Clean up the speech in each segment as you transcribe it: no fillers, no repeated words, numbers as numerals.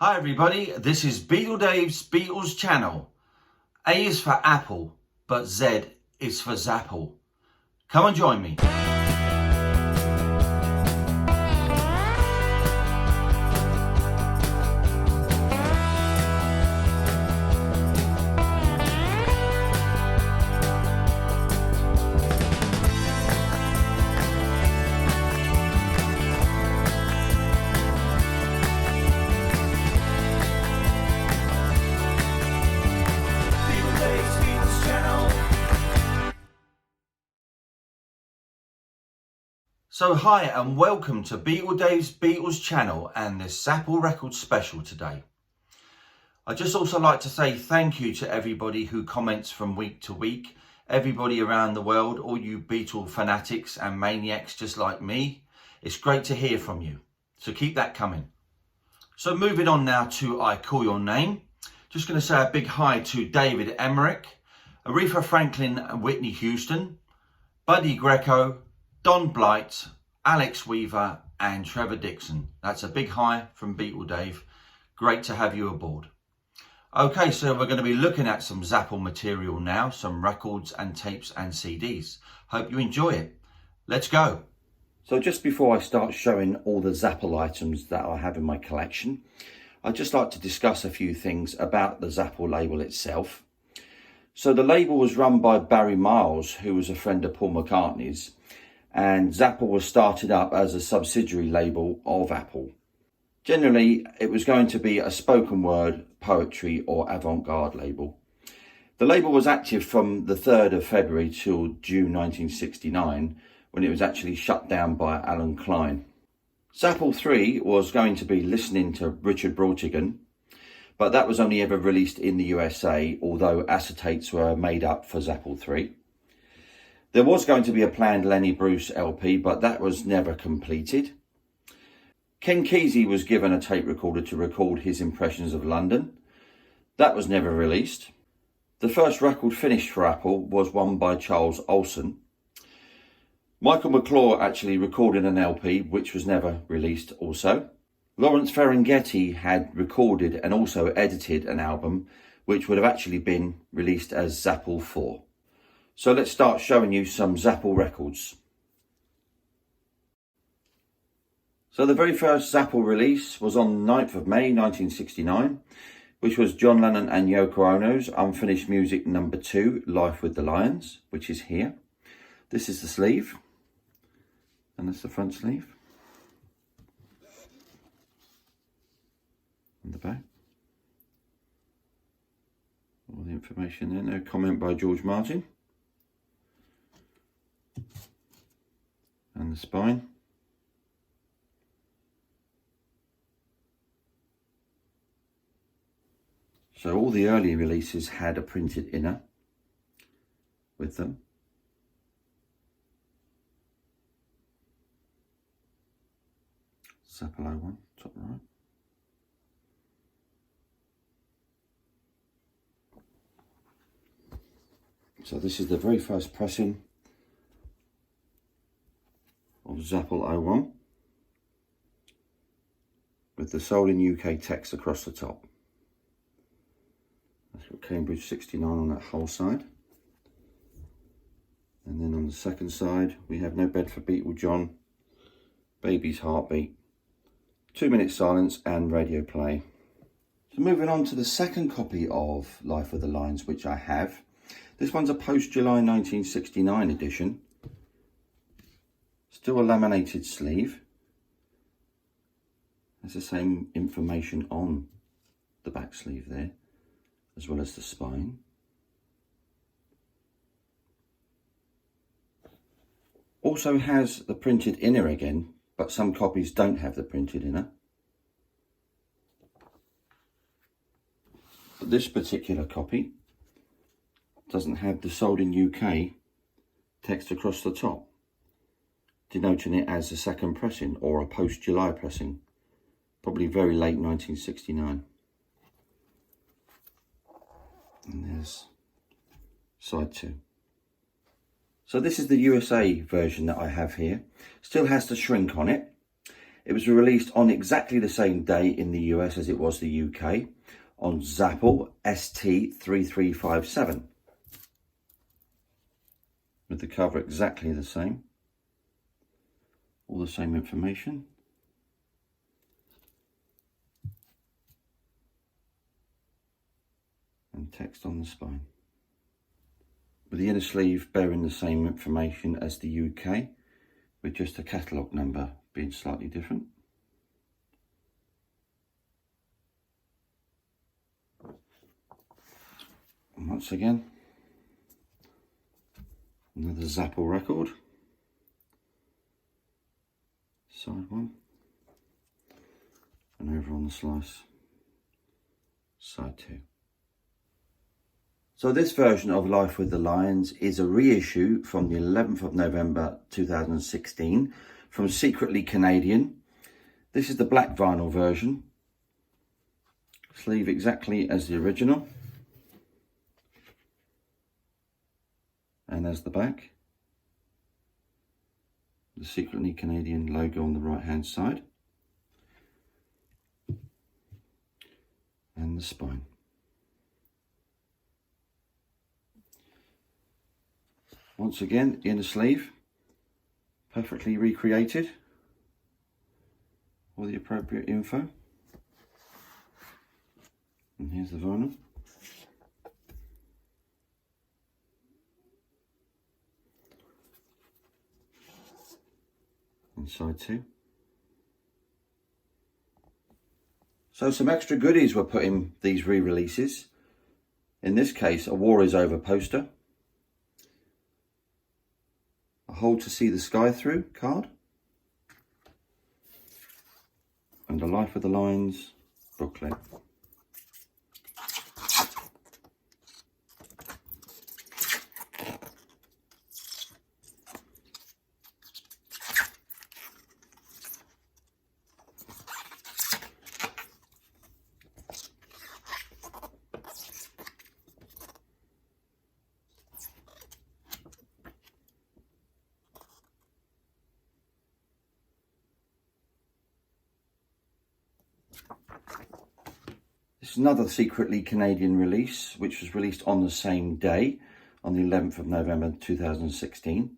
Hi everybody, this is Beatle Dave's Beatles channel. A is for Apple, but Z is for Zapple. Come and join me. So hi and welcome to Beatle Dave's Beatles channel and this Zapple Records special today. I'd just also like to say thank you to everybody who comments from week to week, everybody around the world, all you Beatle fanatics and maniacs just like me. It's great to hear from you, so keep that coming. So moving on now to I Call Your Name. Just going to say a big hi to David Emmerich, Aretha Franklin and Whitney Houston, Buddy Greco, Don Blight, Alex Weaver and Trevor Dixon. That's a big hi from Beatle Dave. Great to have you aboard. Okay, so we're going to be looking at some Zapple material now, some records and tapes and CDs. Hope you enjoy it. Let's go. So just before I start showing all the Zapple items that I have in my collection, I'd just like to discuss a few things about the Zapple label itself. So the label was run by Barry Miles, who was a friend of Paul McCartney's, and Zapple was started up as a subsidiary label of Apple. Generally, it was going to be a spoken word, poetry or avant-garde label. The label was active from the 3rd of February till June 1969, when it was actually shut down by Alan Klein. Zapple 3 was going to be listening to Richard Brautigan, but that was only ever released in the USA, although acetates were made up for Zapple 3. There was going to be a planned Lenny Bruce LP, but that was never completed. Ken Kesey was given a tape recorder to record his impressions of London. That was never released. The first record finished for Apple was one by Charles Olson. Michael McClure actually recorded an LP, which was never released also. Lawrence Ferlinghetti had recorded and also edited an album, which would have actually been released as Zapple 4. So let's start showing you some Zapple records. So the very first Zapple release was on the 9th of May 1969, which was John Lennon and Yoko Ono's Unfinished Music No. 2, Life with the Lions, which is here. This is the sleeve, and that's the front sleeve. And the back. All the information there, no comment by George Martin. And the spine. So all the early releases had a printed inner with them. Zapple 01, top right. So this is the very first pressing of Zapple 01 with the sold in UK text across the top. That's got Cambridge 69 on that whole side. And then on the second side we have No Bed for Beatle John, Baby's Heartbeat, 2 minute silence and radio play. So moving on to the second copy of Life with the Lions, which I have. This one's a post-July 1969 edition. Still a laminated sleeve. There's the same information on the back sleeve there, as well as the spine. Also has the printed inner again, but some copies don't have the printed inner. But this particular copy doesn't have the sold in UK text across the top, denoting it as a second pressing or a post-July pressing, probably very late 1969. And there's side 2. So this is the USA version that I have here. Still has the shrink on it, It was released on exactly the same day in the US as it was the UK, on Zapple ST3357. With the cover exactly the same. All the same information. And text on the spine. With the inner sleeve bearing the same information as the UK, with just the catalogue number being slightly different. And once again, another Zapple record. Side one. And over on the slice, side two. So this version of Life with the Lions is a reissue from the 11th of November 2016 from Secretly Canadian. This is the black vinyl version. Sleeve exactly as the original. And as the back. The Secretly Canadian logo on the right hand side. And the spine. Once again, inner sleeve, perfectly recreated. All the appropriate info. And here's the vinyl. And side two. So some extra goodies were put in these re-releases. In this case, a War Is Over poster. A Hold to See the Sky Through card. And a Life with the Lions booklet. This is another Secretly Canadian release, which was released on the same day, on the 11th of November 2016.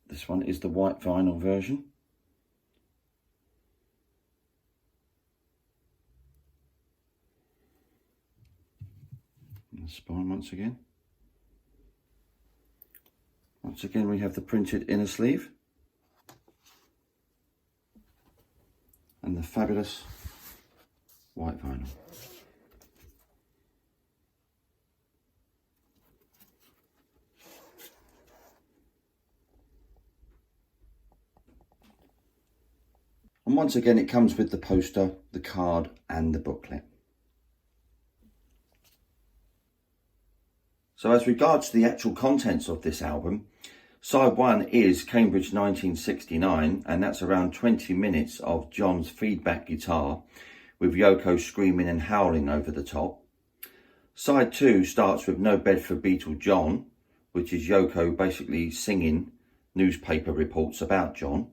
This one is the white vinyl version. And the spine once again. Once again we have the printed inner sleeve. And the fabulous white vinyl. And once again it comes with the poster, the card and the booklet. So as regards to the actual contents of this album, Side 1 is Cambridge 1969, and that's around 20 minutes of John's feedback guitar with Yoko screaming and howling over the top. Side 2 starts with No Bed for Beatle John, which is Yoko basically singing newspaper reports about John.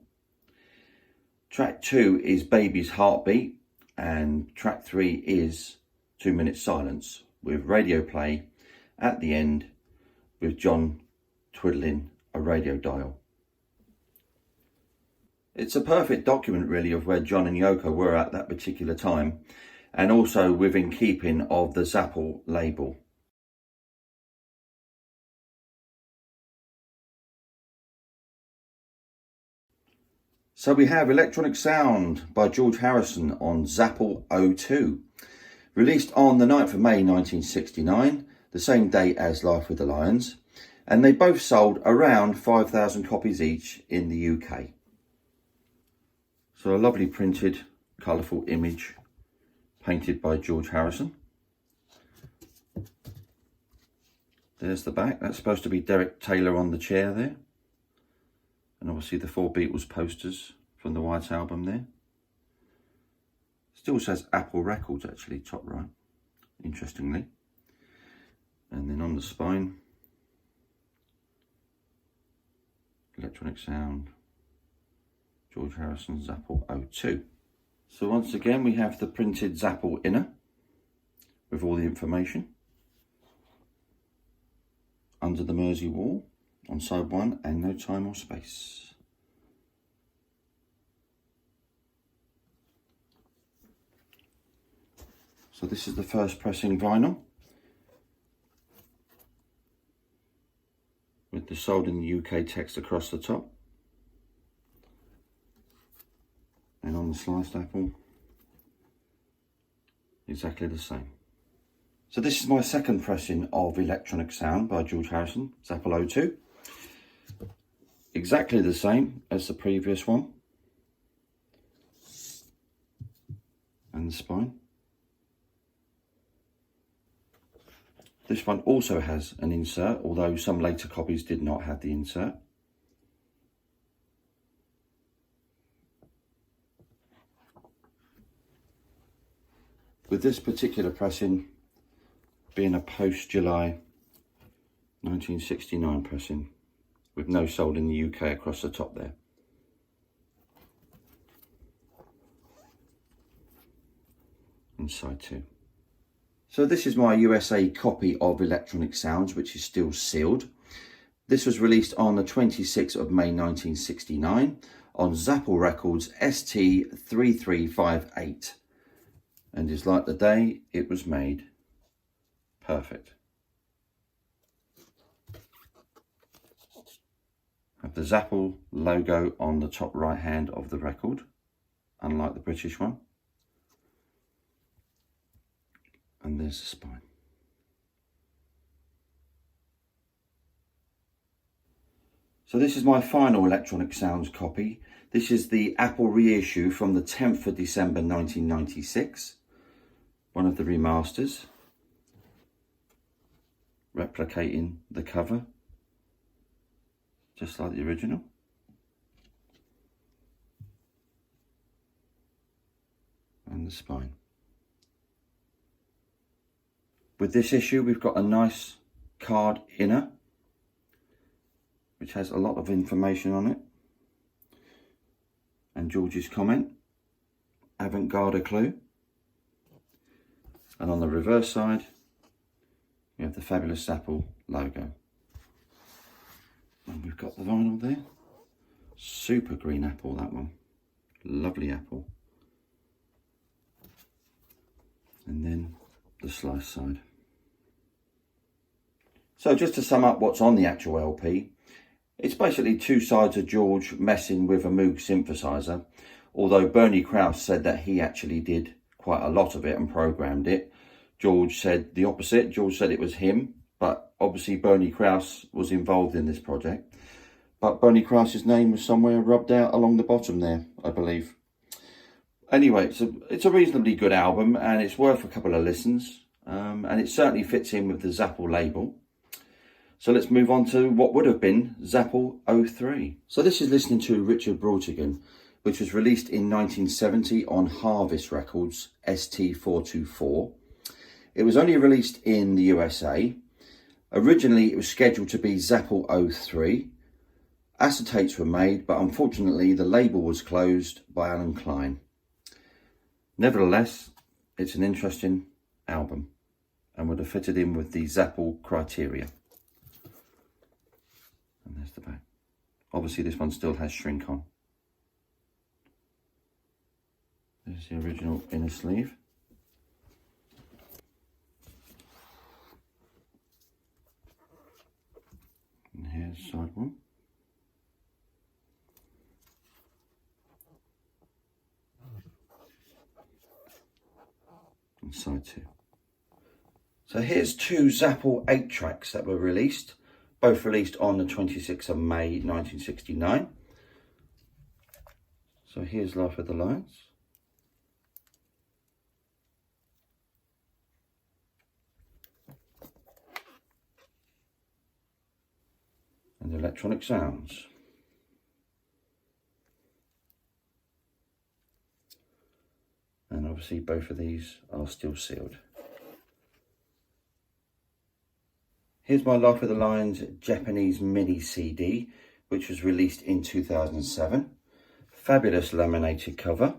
Track 2 is Baby's Heartbeat, and track 3 is 2 Minute Silence with radio play at the end with John twiddling a radio dial. It's a perfect document really of where John and Yoko were at that particular time, and also within keeping of the Zapple label. So we have Electronic Sound by George Harrison on Zapple 02, released on the 9th of May 1969, the same day as Life with the Lions. And they both sold around 5,000 copies each in the UK. So a lovely printed, colourful image painted by George Harrison. There's the back. That's supposed to be Derek Taylor on the chair there. And obviously the 4 Beatles posters from the White Album there. Still says Apple Records actually, top right, interestingly. And then on the spine, Electronic Sound, George Harrison Zapple 02. So once again we have the printed Zapple inner with all the information. Under the Mersey wall on side 1 and No Time or Space. So this is the first pressing vinyl with the sold in the UK text across the top, and on the sliced apple exactly the same. So this is my second pressing of Electronic Sound by George Harrison, Zapple 02. Exactly the same as the previous one. And the spine. This one also has an insert, although some later copies did not have the insert. With this particular pressing being a post-July 1969 pressing with no sold in the UK across the top there. And side 2. So this is my USA copy of Electronic Sounds, which is still sealed. This was released on the 26th of May 1969 on Zapple Records ST3358, and is like the day it was made. Perfect. Have the Zapple logo on the top right hand of the record, unlike the British one. And there's the spine. So this is my final Electronic Sounds copy. This is the Apple reissue from the 10th of December 1996. One of the remasters. Replicating the cover, just like the original. And the spine. With this issue we've got a nice card inner, which has a lot of information on it. And George's comment, avant-garde a clue. And on the reverse side, we have the fabulous Zapple logo. And we've got the vinyl there. Super green apple, that one. Lovely apple. And then the slice side. So just to sum up what's on the actual LP, it's basically two sides of George messing with a Moog synthesizer, although Bernie Krause said that he actually did quite a lot of it and programmed it. George said the opposite. George said it was him, but obviously Bernie Krause was involved in this project. But Bernie Krause's name was somewhere rubbed out along the bottom there, I believe. Anyway, it's a reasonably good album, and it's worth a couple of listens. And it certainly fits in with the Zapple label. So let's move on to what would have been Zapple 03. So this is listening to Richard Brautigan, which was released in 1970 on Harvest Records ST424. It was only released in the USA. Originally, it was scheduled to be Zapple 03. Acetates were made, but unfortunately, the label was closed by Alan Klein. Nevertheless, it's an interesting album and would have fitted in with the Zapple criteria. And there's the back. Obviously, this one still has shrink on. There's the original inner sleeve. And here's side 1. And side 2. So here's two Zapple 8 tracks that were released, both released on the 26th of May 1969. So here's Life of the Lions. And Electronic Sounds. And obviously both of these are still sealed. Here's my Life of the Lions Japanese mini CD. which was released in 2007. Fabulous laminated cover.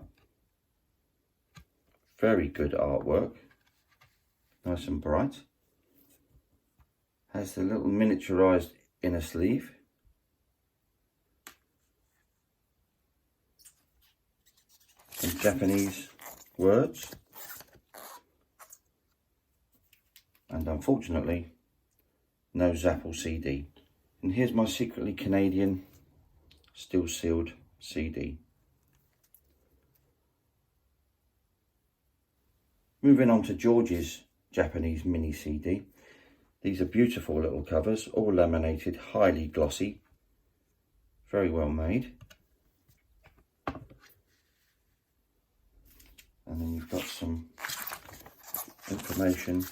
Very good artwork. Nice and bright. Has the little miniaturized inner sleeve. Some Japanese words. And unfortunately, no Zapple CD. And here's my secretly Canadian, still sealed CD. Moving on to George's Japanese mini CD. These are beautiful little covers, all laminated, highly glossy, very well made. And then you've got some information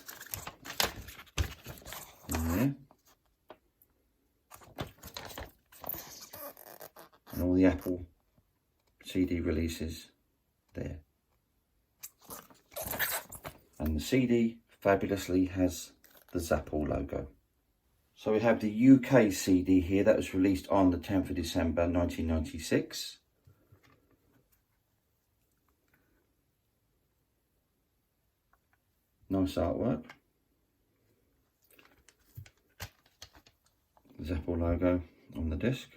in there. And all the Apple CD releases there. And the CD fabulously has the Zapple logo. So we have the UK CD here that was released on the 10th of December 1996. Nice artwork. Zapple logo on the disc.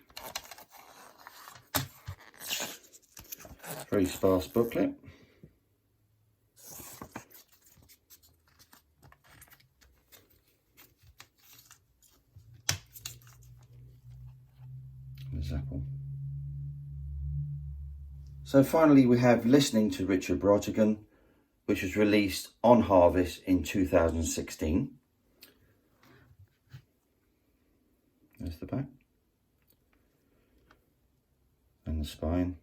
Very sparse booklet. Zapple. So finally we have Listening to Richard Brautigan, which was released on Harvest in 2016. There's the back. And the spine.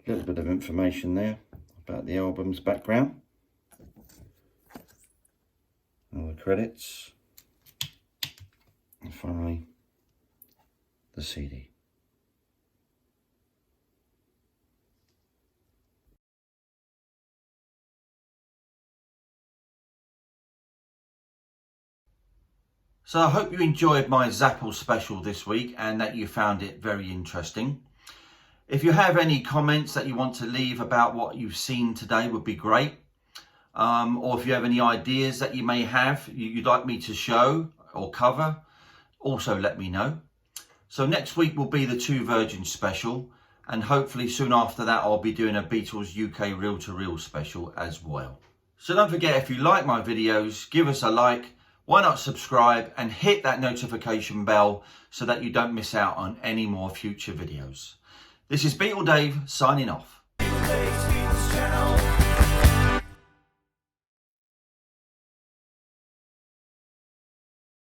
A little bit of information there about the album's background. All the credits. And finally, the CD. So I hope you enjoyed my Zapple special this week and that you found it very interesting. If you have any comments that you want to leave about what you've seen today would be great. Or if you have any ideas that you may have you'd like me to show or cover, also let me know. So next week will be the Two Virgins special, and hopefully soon after that I'll be doing a Beatles UK reel to reel special as well. So don't forget, if you like my videos, give us a like, why not subscribe and hit that notification bell so that you don't miss out on any more future videos. This is Beatle Dave signing off.